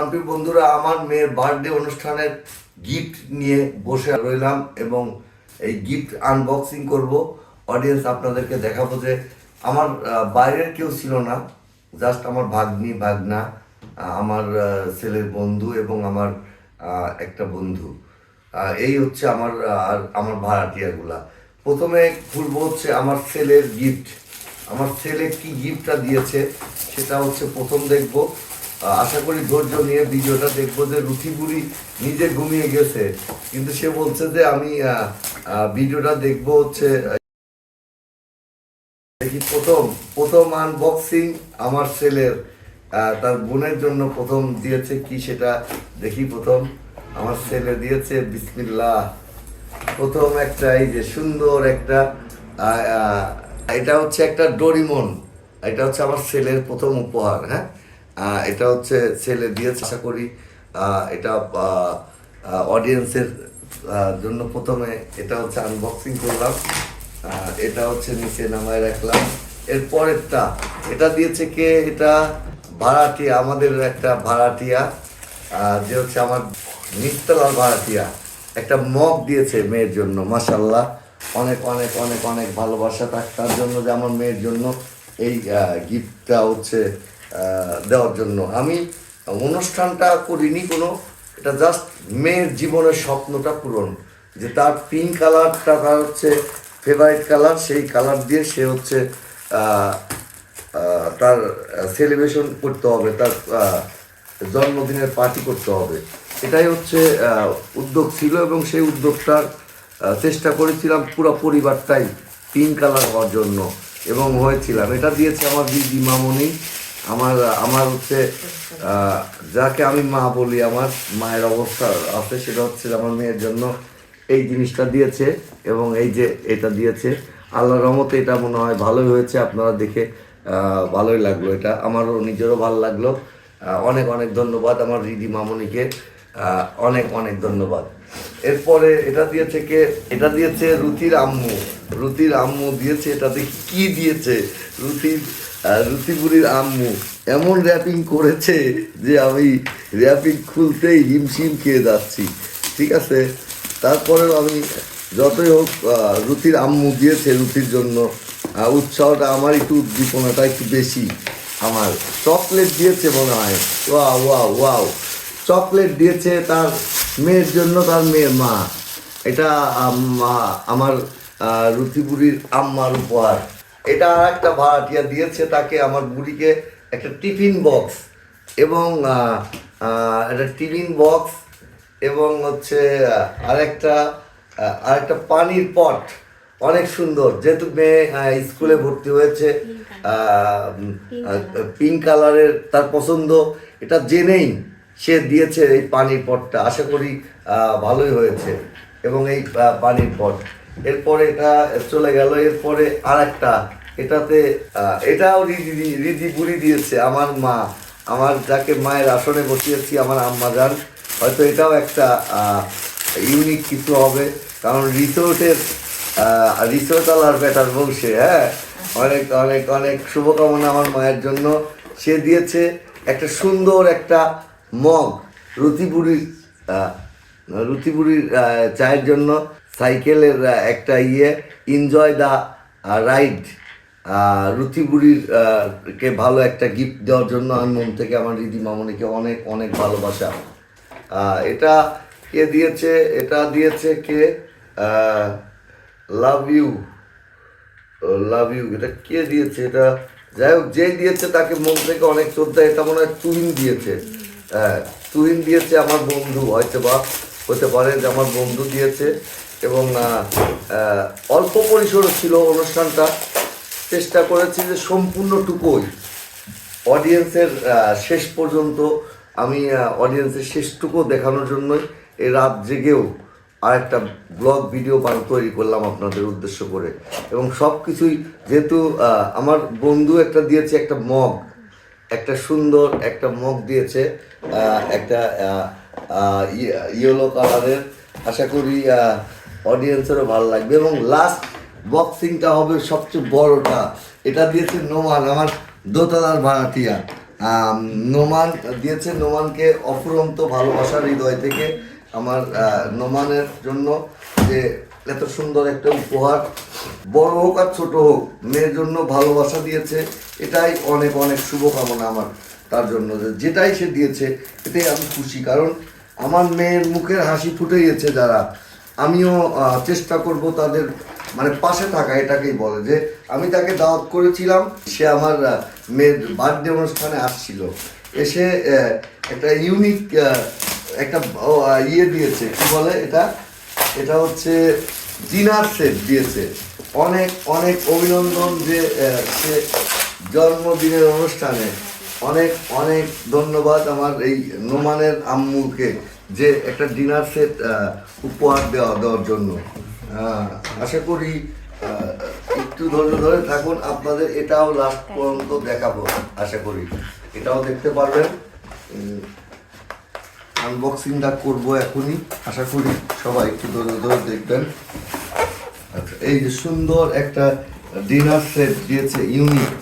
প্রাণপ্রিয় বন্ধুরা, আমার মেয়ের বার্থডে অনুষ্ঠানের গিফট নিয়ে বসে রইলাম এবং এই গিফট আনবক্সিং করব। অডিয়েন্স আপনাদেরকে দেখাবো যে আমার বাইরের কেউ ছিল না, জাস্ট আমার ভাগ্নি ভাগনা, আমার ছেলের বন্ধু এবং আমার একটা বন্ধু। এই হচ্ছে আমার আর আমার ভাড়াটিয়াগুলা। প্রথমে খুলবো হচ্ছে আমার ছেলের গিফট। আমার ছেলে কি গিফটটা দিয়েছে সেটা হচ্ছে প্রথম দেখবো। আশা করি ধৈর্য নিয়ে ভিডিওটা দেখবো। যে রুথি বুড়ি নিজে ঘুমিয়ে গেছে, কিন্তু সে বলছে যে আমি ভিডিওটা দেখবো হচ্ছে। দেখি প্রথম প্রথম আনবক্সিং আমার ছেলের তার বোনের জন্য প্রথম দিয়েছে কি সেটা দেখি। প্রথম আমার ছেলে দিয়েছে বিসমিল্লাহ। প্রথম একটা এই যে সুন্দর একটা এটা হচ্ছে একটা ডোরিমন। এটা হচ্ছে আমার ছেলের প্রথম উপহার। হ্যাঁ, এটা হচ্ছে ছেলে দিয়েছে। আশা করি এটা অডিয়েন্সের জন্য প্রথমে এটা হচ্ছে আনবক্সিং করলাম। এটা হচ্ছে নিচে নামায় রাখলাম। এরপরেরটা এটা দিয়েছে কে? এটা ভাড়াটিয়া, আমাদের একটা ভাড়াটিয়া, যে হচ্ছে আমার নিস্তলার ভাড়াটিয়া। একটা মগ দিয়েছে মেয়ের জন্য। মাশাল্লাহ, অনেক অনেক অনেক অনেক ভালোবাসা তার জন্য যে আমার মেয়ের জন্য এই গিফটটা হচ্ছে দেওয়ার জন্য। আমি অনুষ্ঠানটা করিনি কোনো, এটা জাস্ট মেয়ের জীবনের স্বপ্নটা পূরণ। যে তার পিঙ্ক কালারটা তার হচ্ছে ফেভারিট কালার, সেই কালার দিয়ে সে হচ্ছে তার সেলিব্রেশন করতে হবে, তার জন্মদিনের পার্টি করতে হবে। এটাই হচ্ছে উদ্যোগ ছিল এবং সেই উদ্যোগটার চেষ্টা করেছিলাম পুরো পরিবারটাই পিঙ্ক কালার হওয়ার জন্য এবং হয়েছিলাম। এটা দিয়েছে আমার দিদি মামনি। আমার আমার হচ্ছে যাকে আমি মা বলি, আমার মায়ের অবস্থা আছে, সেটা হচ্ছে আমার মেয়ের জন্য এই জিনিসটা দিয়েছে এবং এই যে এটা দিয়েছে। আল্লাহর রহমতে এটা মনে হয় ভালোই হয়েছে। আপনারা দেখে ভালোই লাগলো, এটা আমারও নিজেরও ভালো লাগলো। অনেক অনেক ধন্যবাদ আমার দিদি মামনিকে, অনেক অনেক ধন্যবাদ। এরপরে এটা দিয়েছে কে? এটা দিয়েছে রুথির আম্মু। রুথির আম্মু দিয়েছে। এটাতে কি দিয়েছে? রুথি বুড়ির আম্মু এমন র্যাপিং করেছে যে আমি র্যাপিং খুলতেই হিমশিম খেয়ে যাচ্ছি। ঠিক আছে, তারপরেও আমি যতই হোক রুথির আম্মু দিয়েছে, রুথির জন্য উৎসাহটা আমার, একটু উদ্দীপনাটা একটু বেশি। আমার চকলেট দিয়েছে মনে হয়। ওয়াও ওয়াও ওয়াও, চকলেট দিয়েছে তার মেয়ের জন্য, তার মেয়ের মা। এটা আমার রুথি বুড়ির আম্মার উপহার। এটা একটা ভাড়াটিয়া দিয়েছে তাকে, আমার বুড়িকে, একটা টিফিন বক্স এবং একটা টিফিন বক্স এবং হচ্ছে আরেকটা পানির পট। অনেক সুন্দর, যেহেতু মেয়ে স্কুলে ভর্তি হয়েছে, পিঙ্ক কালারের তার পছন্দ, এটা জেনেই সে দিয়েছে এই পানির পটটা। আশা করি ভালোই হয়েছে এবং এই পানির পট। এরপরে এটা চলে গেল। এরপরে আরেকটা, এটাতে এটাও রিদি বুড়ি দিয়েছে, আমার মা, আমার যাকে মায়ের আসনে বসিয়েছি, আমার আম্মা যান। হয়তো এটাও একটা ইউনিক কিছু হবে, কারণ রিসোর্টওয়ালার বেটার বংশে। হ্যাঁ, অনেক অনেক অনেক শুভকামনা আমার মায়ের জন্য। সে দিয়েছে একটা সুন্দর একটা মগ রুথি বুড়ির চায়ের জন্য। সাইকেলের একটা এনজয় দ্য রাইড। রুথি বুড়ির কে ভালো একটা গিফট দেওয়ার জন্য আমি মন থেকে আমার দিদি মামনিকে অনেক অনেক ভালোবাসা। এটা কে দিয়েছে? এটা দিয়েছে কে? Love you, love you. এটা কে দিয়েছে? এটা যাই হোক, যেই দিয়েছে তাকে মন থেকে অনেক শ্রদ্ধা। এটা মনে হয় তুহিন দিয়েছে। হ্যাঁ, তুহিন দিয়েছে, আমার বন্ধু হয়তো বা হতে পারে যে আমার বন্ধু দিয়েছে। এবং অল্প পরিসরও ছিল অনুষ্ঠানটা। চেষ্টা করেছি যে সম্পূর্ণটুকুই অডিয়েন্সের শেষ পর্যন্ত আমি অডিয়েন্সের শেষটুকু দেখানোর জন্যই এই রাত জেগেও আর একটা ব্লগ ভিডিও তৈরি করলাম আপনাদের উদ্দেশ্য করে। এবং সব কিছুই যেহেতু আমার বন্ধু একটা দিয়েছে, একটা মগ, একটা সুন্দর একটা মগ দিয়েছে, একটা ইয়েলো কালারের। আশা করি অডিয়েন্সেরও ভালো লাগবে। এবং লাস্ট বক্সিংটা হবে সবচেয়ে বড়টা। এটা দিয়েছে নোমান, আমার দোতলার ভাড়াটিয়া। নোমান দিয়েছে। নোমানকে অফুরন্ত ভালোবাসার হৃদয় থেকে আমার নোমানের জন্য যে এত সুন্দর একটা উপহার, বড় হোক আর ছোট হোক, মেয়ের জন্য ভালোবাসা দিয়েছে, এটাই অনেক অনেক শুভকামনা আমার তার জন্য। যেটাই সে দিয়েছে এটাই আমি খুশি, কারণ আমার মেয়ের মুখের হাসি ফুটে গেছে যারা, আমিও চেষ্টা করব তাদের মানে পাশে থাকা, এটাকেই বলে যে আমি তাকে দাওয়াত করেছিলাম, সে আমার মেয়ের বার্থডে অনুষ্ঠানে আসছিল, এসে একটা ইউনিক একটা ইয়ে দিয়েছে, কি বলে এটা, এটা হচ্ছে ডিনার সেট দিয়েছে। অনেক অনেক অভিনন্দন যে সে জন্মদিনের অনুষ্ঠানে, অনেক অনেক ধন্যবাদ আমার এই নোমানের আম্মুকে যে একটা ডিনার সেট উপহার দেওয়ার জন্য। আশা করি একটু ধৈর্য ধরে থাকুন, আপনাদের এটাও লাস্ট পর্যন্ত দেখাবো, আশা করি এটাও দেখতে পারবেন। আনবক্সিংটা করবো এখনই, আশা করি সবাই একটু ধৈর্য ধরে দেখবেন। আচ্ছা, এই যে সুন্দর একটা ডিনার সেট দিয়েছে, ইউনিক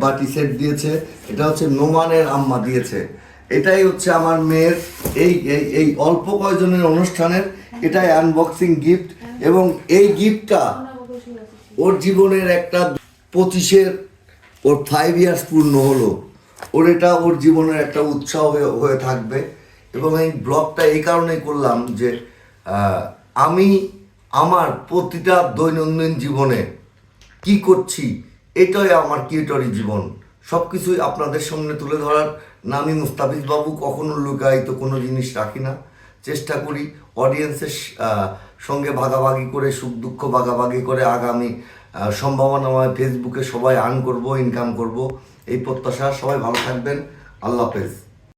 বাটি সেট দিয়েছে, এটা হচ্ছে নোমানের আম্মা দিয়েছে। এটাই হচ্ছে আমার মেয়ের এই এই এই অল্প কয়জনের অনুষ্ঠানের এটাই আনবক্সিং গিফট, এবং এই গিফটটা ওর জীবনের একটা 25-এর ওর 5 ইয়ার্স পূর্ণ হলো, ওর এটা ওর জীবনের একটা উৎসাহ হয়ে থাকবে। এবং এই ব্লগটা এই কারণেই করলাম যে আমি আমার প্রতিটা দৈনন্দিন জীবনে কি করছি, এটাই আমার ক্রিয়েটরি জীবন, সব কিছুই আপনাদের সামনে তুলে ধরার। না, আমি মুস্তাফিজ বাবু কখনো লুকায়িত কোনো জিনিস রাখি না, চেষ্টা করি অডিয়েন্সের সঙ্গে ভাগাভাগি করে, সুখ দুঃখ ভাগাভাগি করে আগামী সম্ভাবনাময় ফেসবুকে সবাই আর্ন করব, ইনকাম করব, এই প্রত্যাশা। সবাই ভালো থাকবেন, আল্লাহ হাফেজ।